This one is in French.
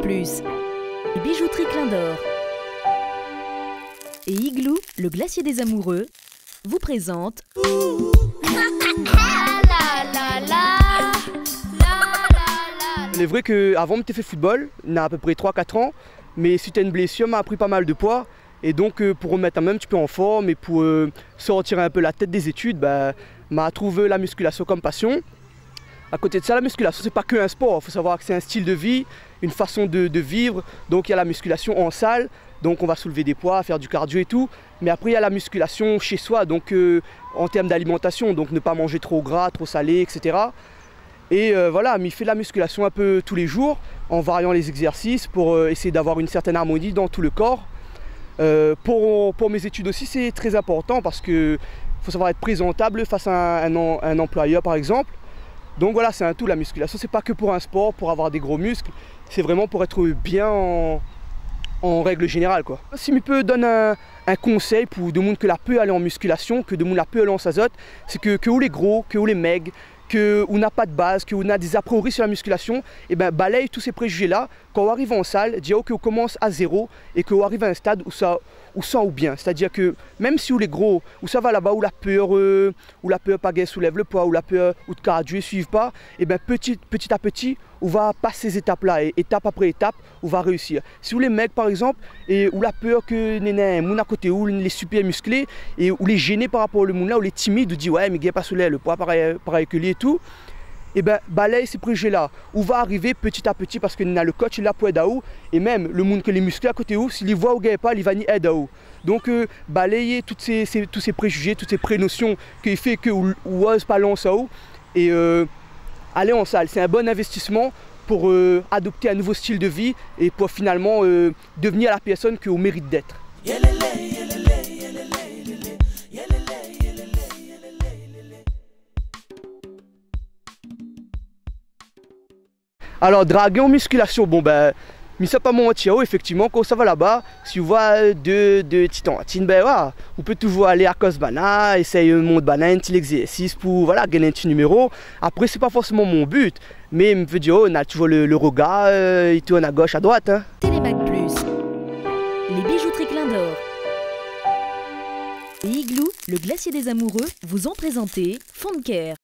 Plus, les bijouteries Clin d'Or et Igloo, le glacier des amoureux, vous présentent Il est vrai qu'avant, je fait football, il y a à peu près 3-4 ans, mais suite à une blessure, m'a pris pas mal de poids. Et donc, pour remettre un petit peu en forme et pour sortir un peu la tête des études, m'a trouvé la musculation comme passion. À côté de ça, la musculation, c'est pas que un sport. Il faut savoir que c'est un style de vie, une façon de vivre. Donc, il y a la musculation en salle. Donc, on va soulever des poids, faire du cardio et tout. Mais après, il y a la musculation chez soi, donc en termes d'alimentation. Donc, ne pas manger trop gras, trop salé, etc. Et voilà, il fait de la musculation un peu tous les jours, en variant les exercices pour essayer d'avoir une certaine harmonie dans tout le corps. Pour mes études aussi, c'est très important parce qu'il faut savoir être présentable face à un employeur, par exemple. Donc voilà, c'est un tout, la musculation, c'est pas que pour un sport, pour avoir des gros muscles, c'est vraiment pour être bien en règle générale, quoi. Si je peux donner un conseil pour des gens qui peut aller en musculation, que des gens qui peut aller en sazote, c'est que où les gros, que où les maigres, que où n'a pas de base, que où n'a des a priori sur la musculation, et balaye tous ces préjugés là. Quand on arrive en salle, dire qu'on commence à zéro et qu'on arrive à un stade où ça ou bien. C'est-à-dire que même si où les gros, où ça va là-bas, où la peur pas soulève le poids, où la peur ou de cardio suivent pas, et petit à petit, on va passer ces étapes-là, et étape après étape, on va réussir. Si vous les mecs par exemple, et où la peur que les moun à côté, où les super musclés, et où les gênés par rapport au monde là, où les timides, où dit ouais mais il pas soulève le poids pareil que lui et tout. Et balaye ces préjugés-là, où va arriver petit à petit parce que le coach il a pour aider et même le monde que les muscles à côté où s'il voit ou gagne pas, il va ni aider. Donc balayer tous ces préjugés, toutes ces prénotions qui fait que ou ose pas lancer et aller en salle, c'est un bon investissement pour adopter un nouveau style de vie et pour finalement devenir la personne que vous méritez d'être. Alors draguer en musculation, mais ça pas mon tir, effectivement, quand ça va là-bas, si vous voyez deux titans, voilà, on peut toujours aller à Cosbana, essayer mon banane, un petit exercice pour voilà, gagner un petit numéro. Après, c'est pas forcément mon but, mais je me veux dire, on a toujours le regard, il tourne à gauche, à droite. Hein. Télémac Plus, les bijouteries Clin d'Or et Igloo, le glacier des amoureux, vous ont présenté Fond de Care.